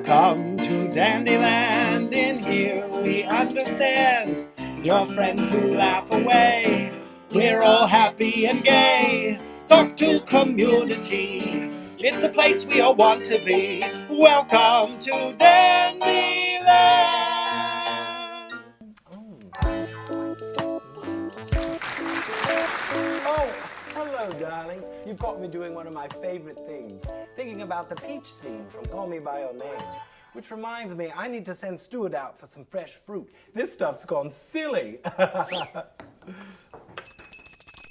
Welcome to Dandyland. In here we understand your friends who laugh away. We're all happy and gay. Talk to community. It's the place we all want to be. Welcome to Dandyland. Oh, hello, darlings. You've got me doing one of my favorite things, thinking about the peach scene from Call Me By Your Name. Which reminds me, I need to send Stuart out for some fresh fruit. This stuff's gone silly.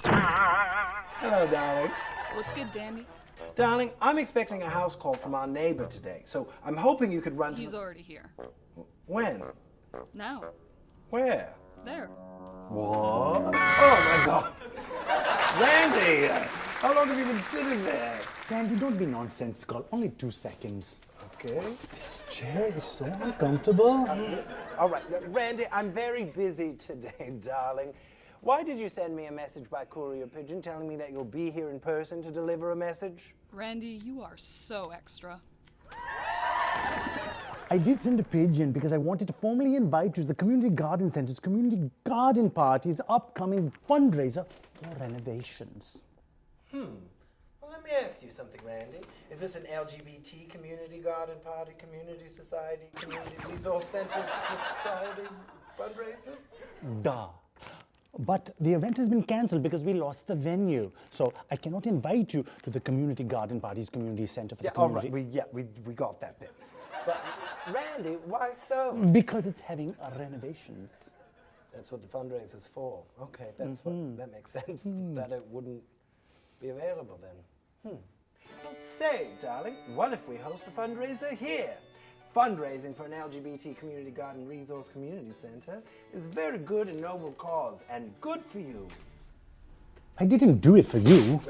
Hello, darling. What's good, Dandy? Darling, I'm expecting a house call from our neighbor today, so I'm hoping you could run to He's already here. When? Now. Where? There. What? Oh, my God. Randy, how long have you been sitting there? Dandy, don't be nonsensical. Only 2 seconds. Okay. This chair is so uncomfortable. All right, Randy, I'm very busy today, darling. Why did you send me a message by courier pigeon telling me that you'll be here in person to deliver a message? Randy, you are so extra. I did send a pigeon because I wanted to formally invite you to the Community Garden Center's Community Garden Party's upcoming fundraiser for renovations. Well, let me ask you something, Randy. Is this an LGBT community garden party, community society, community resource center society fundraiser? Duh. But the event has been cancelled because we lost the venue. So I cannot invite you to the Community Garden Party's Community Center for the All community. right, we got that bit. But, Randy, why so? Because it's having renovations. That's what the fundraiser's for. Okay, that makes sense. That it wouldn't be available then. Well, say, darling, what if we host a fundraiser here? Fundraising for an LGBT community garden resource community center is a very good and noble cause, and good for you. I didn't do it for you.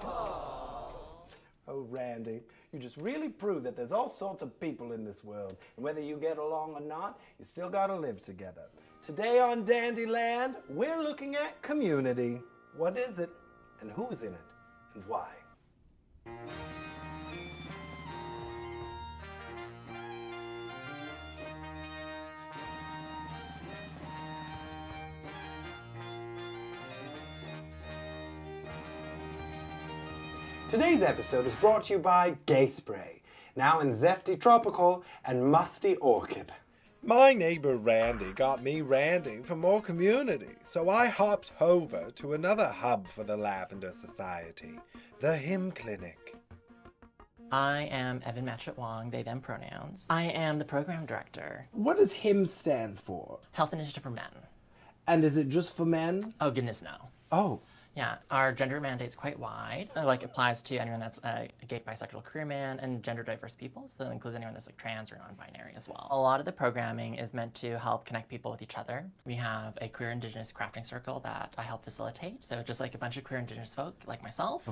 Oh, Randy, you just really prove that there's all sorts of people in this world, and whether you get along or not, you still gotta live together. Today on Dandyland, we're looking at community. What is it, and who's in it, and why? Today's episode is brought to you by Gay Spray, now in Zesty Tropical and Musty Orchid. My neighbor Randy got me randy for more community, so I hopped over to another hub for the Lavender Society, the Hymn Clinic. I am Evan Matchett Wong, they them pronouns. I am the program director. What does HIM stand for? Health Initiative for Men. And is it just for men? Oh goodness, no. Oh. Yeah, our gender mandate's quite wide. It applies to anyone that's a gay, bisexual, queer man, and gender diverse people. So that includes anyone that's trans or non-binary as well. A lot of the programming is meant to help connect people with each other. We have a queer Indigenous crafting circle that I help facilitate. So just like a bunch of queer Indigenous folk like myself,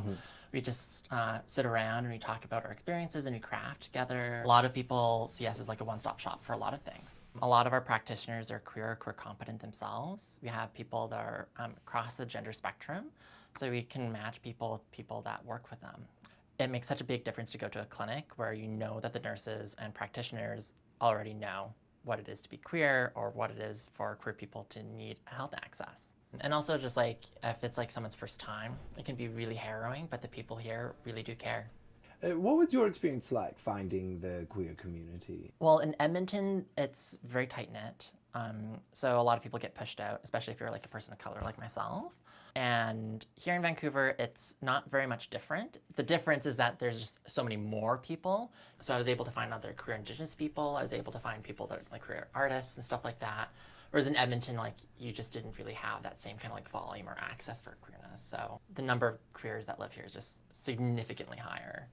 we just sit around and we talk about our experiences and we craft together. A lot of people see us as like a one-stop shop for a lot of things. A lot of our practitioners are queer or queer competent themselves. We have people that are across the gender spectrum, so we can match people with people that work with them. It makes such a big difference to go to a clinic where you know that the nurses and practitioners already know what it is to be queer or what it is for queer people to need health access. And also just like, if it's like someone's first time, it can be really harrowing, but the people here really do care. What was your experience like finding the queer community? Well, in Edmonton, it's very tight-knit. So a lot of people get pushed out, especially if you're like a person of color like myself. And here in Vancouver, it's not very much different. The difference is that there's just so many more people. So I was able to find other queer Indigenous people. I was able to find people that are like queer artists and stuff like that. Whereas in Edmonton, like you just didn't really have that same kind of like volume or access for queerness. So the number of queers that live here is just significantly higher.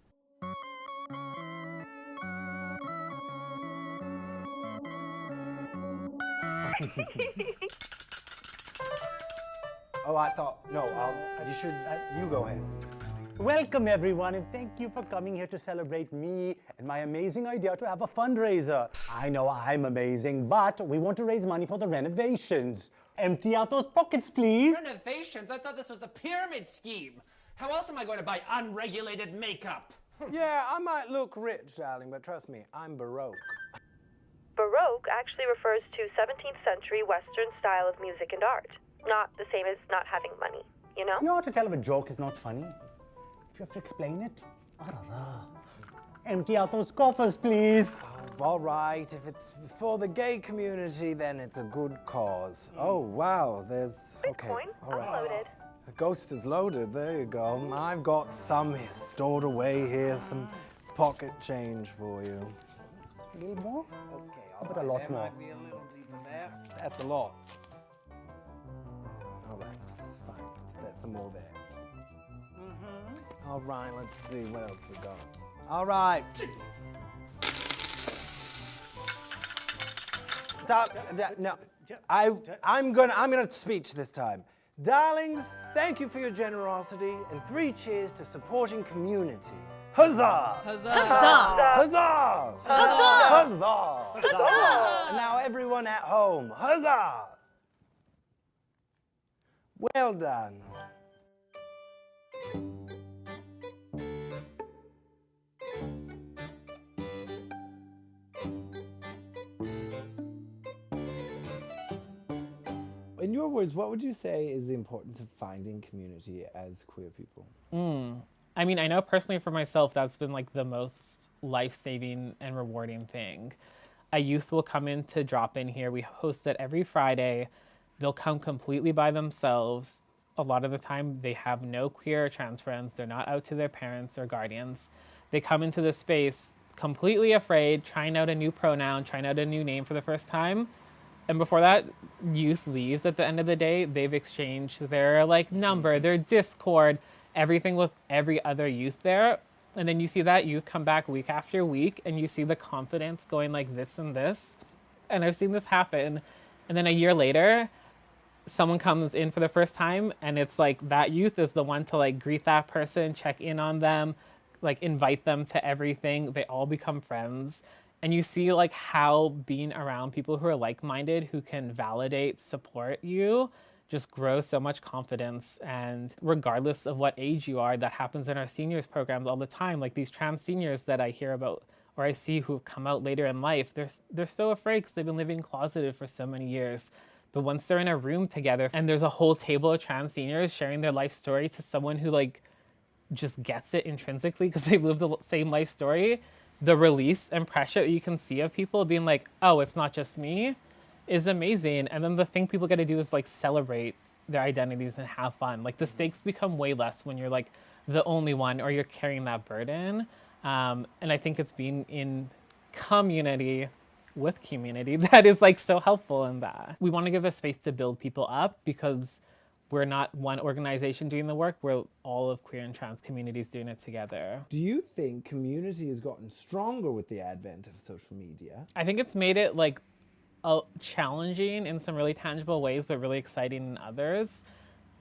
Oh, I thought, no, you go ahead. Welcome everyone, and thank you for coming here to celebrate me and my amazing idea to have a fundraiser. I know I'm amazing, but we want to raise money for the renovations. Empty out those pockets, please. Renovations? I thought this was a pyramid scheme. How else am I going to buy unregulated makeup? Yeah, I might look rich, darling, but trust me, I'm Baroque. Baroque actually refers to 17th century Western style of music and art. Not the same as not having money, you know? You know how to tell if a joke is not funny? If you have to explain it? Empty out those coffers, please. Oh, all right, if it's for the gay community, then it's a good cause. Oh, wow, there's... Bitcoin, all right. unloaded. The ghost is loaded, there you go. I've got some stored away here, some pocket change for you. A little more? Okay, How about a lot there more? might be a little deeper there. That's a lot. All right, it's fine. There's some more there. All right, let's see what else we got. All right. Stop. No, I'm gonna speech this time. Darlings, thank you for your generosity, and 3 cheers to supporting community. Huzzah! Huzzah! Huzzah! Huzzah! Huzzah! And now everyone at home, huzzah! Well done. In your words, what would you say is the importance of finding community as queer people? I mean, I know personally for myself, that's been like the most life-saving and rewarding thing. A youth will come in to drop in here. We host it every Friday. They'll come completely by themselves. A lot of the time, they have no queer or trans friends. They're not out to their parents or guardians. They come into this space completely afraid, trying out a new pronoun, trying out a new name for the first time. And before that youth leaves at the end of the day, they've exchanged their number, their Discord, everything with every other youth there. And then you see that youth come back week after week and you see the confidence going like this and this. And I've seen this happen. And then a year later, someone comes in for the first time and it's like that youth is the one to greet that person, check in on them, invite them to everything. They all become friends. And you see how being around people who are like-minded, who can validate, support you, just grows so much confidence. And regardless of what age you are, that happens in our seniors programs all the time. Like these trans seniors that I hear about or I see who come out later in life, they're so afraid because they've been living closeted for so many years. But once they're in a room together and there's a whole table of trans seniors sharing their life story to someone who just gets it intrinsically because they've lived the same life story, the release and pressure that you can see of people being like, oh, it's not just me, is amazing. And then the thing people get to do is celebrate their identities and have fun. The stakes become way less when you're the only one or you're carrying that burden. And I think it's being in community with community that is so helpful in that. We want to give a space to build people up because we're not one organization doing the work, we're all of queer and trans communities doing it together. Do you think community has gotten stronger with the advent of social media? I think it's made it challenging in some really tangible ways, but really exciting in others.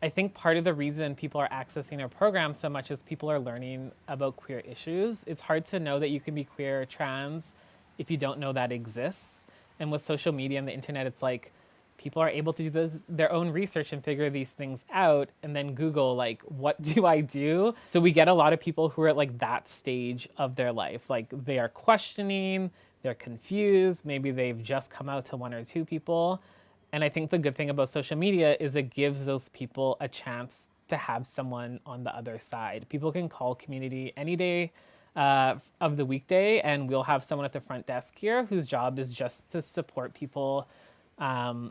I think part of the reason people are accessing our program so much is people are learning about queer issues. It's hard to know that you can be queer or trans if you don't know that exists. And with social media and the internet, it's people are able to do their own research and figure these things out and then Google, what do I do? So we get a lot of people who are at that stage of their life. They are questioning, they're confused, maybe they've just come out to 1 or 2 people. And I think the good thing about social media is it gives those people a chance to have someone on the other side. People can call community any day of the weekday and we'll have someone at the front desk here whose job is just to support people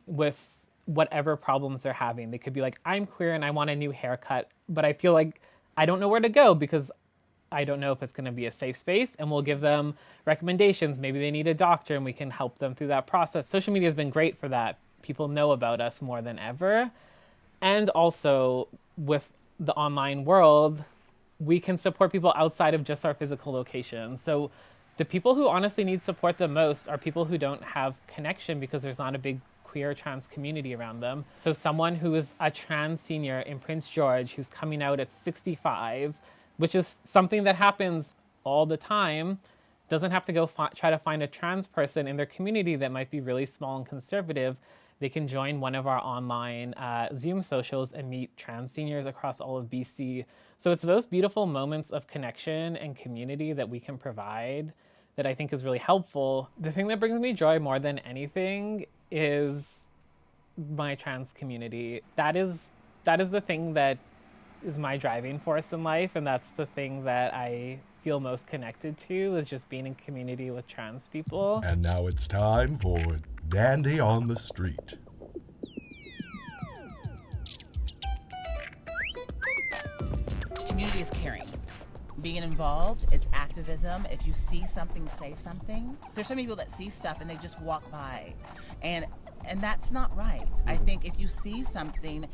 with whatever problems they're having. They could be I'm queer and I want a new haircut, but I feel I don't know where to go because I don't know if it's going to be a safe space, and we'll give them recommendations. Maybe they need a doctor and we can help them through that process. Social media has been great for that. People know about us more than ever. And also with the online world, we can support people outside of just our physical location. So the people who honestly need support the most are people who don't have connection because there's not a big queer trans community around them. So someone who is a trans senior in Prince George who's coming out at 65, which is something that happens all the time, doesn't have to go try to find a trans person in their community that might be really small and conservative. they can join one of our online Zoom socials and meet trans seniors across all of BC. So it's those beautiful moments of connection and community that we can provide that I think is really helpful. The thing that brings me joy more than anything is my trans community. That is the thing that is my driving force in life, and that's the thing that I feel most connected to, is just being in community with trans people. And now it's time for Dandy on the Street. Community is caring. Being involved, it's activism. If you see something, say something. There's some people that see stuff and they just walk by. And that's not right. I think if you see something,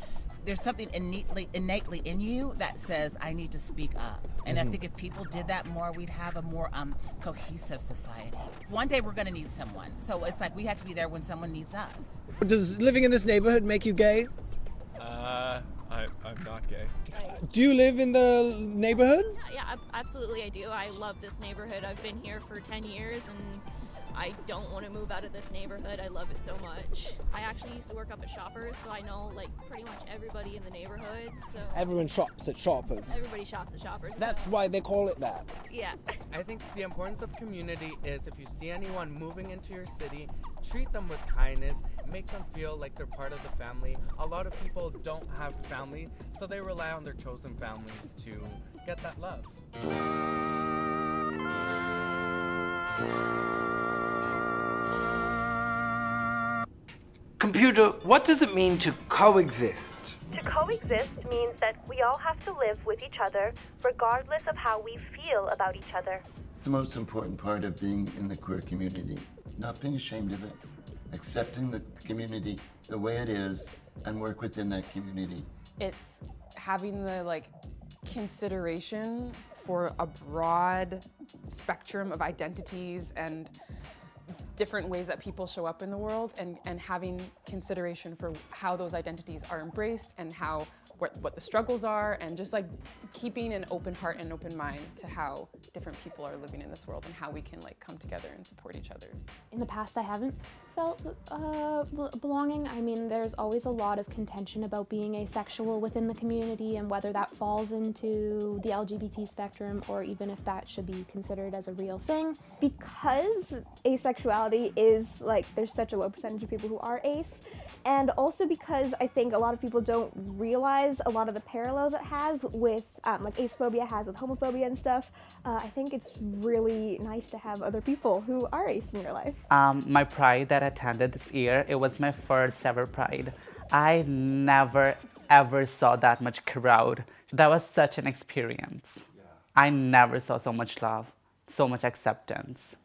there's something innately in you that says, I need to speak up. And I think if people did that more, we'd have a more cohesive society. One day we're gonna need someone. So it's like we have to be there when someone needs us. Does living in this neighborhood make you gay? I'm not gay. Do you live in the neighborhood? Yeah, absolutely I do. I love this neighborhood. I've been here for 10 years and I don't want to move out of this neighborhood. I love it so much. I actually used to work up at Shoppers, so I know like pretty much everybody in the neighborhood. So Everyone shops at Shoppers. everybody shops at Shoppers. That's so. why they call it that. Yeah. I think the importance of community is if you see anyone moving into your city, treat them with kindness, make them feel like they're part of the family. A lot of people don't have family, so they rely on their chosen families to get that love. Computer, what does it mean to coexist? To coexist means that we all have to live with each other regardless of how we feel about each other. The most important part of being in the queer community, not being ashamed of it, accepting the community the way it is and work within that community. It's having the consideration for a broad spectrum of identities and different ways that people show up in the world, and having consideration for how those identities are embraced and what the struggles are, and just keeping an open heart and an open mind to how different people are living in this world and how we can come together and support each other. In the past, I haven't felt belonging. I mean, there's always a lot of contention about being asexual within the community and whether that falls into the LGBT spectrum or even if that should be considered as a real thing. Because asexuality is there's such a low percentage of people who are ace, and also because I think a lot of people don't realize a lot of the parallels it has with acephobia has with homophobia and stuff. I think it's really nice to have other people who are ace in your life. My Pride that I attended this year, it was my first ever Pride. I never ever saw that much crowd. That was such an experience. Yeah. I never saw so much love, so much acceptance.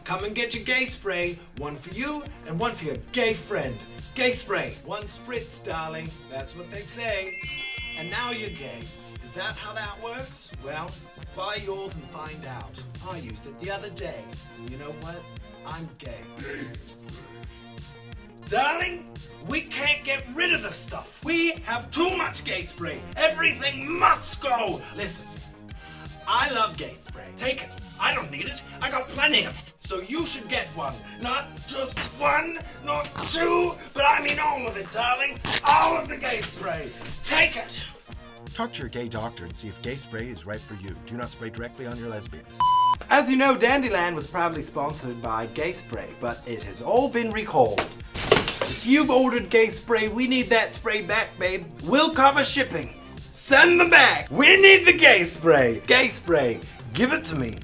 Come and get your gay spray. One for you and one for your gay friend. Gay spray. One spritz, darling. That's what they say. And now you're gay. Is that how that works? Well, buy yours and find out. I used it the other day. And you know what? I'm gay. Darling, we can't get rid of the stuff. We have too much gay spray. Everything must go. Listen, I love gay spray. Take it. I don't need it. I got plenty of it. So you should get one. Not just one, not two, but I mean all of it, darling. All of the gay spray. Take it. Talk to your gay doctor and see if gay spray is right for you. Do not spray directly on your lesbians. As you know, Dandyland was proudly sponsored by Gay Spray, but it has all been recalled. If you've ordered Gay Spray, we need that spray back, babe. We'll cover shipping. Send them back. We need the Gay Spray. Gay Spray, give it to me.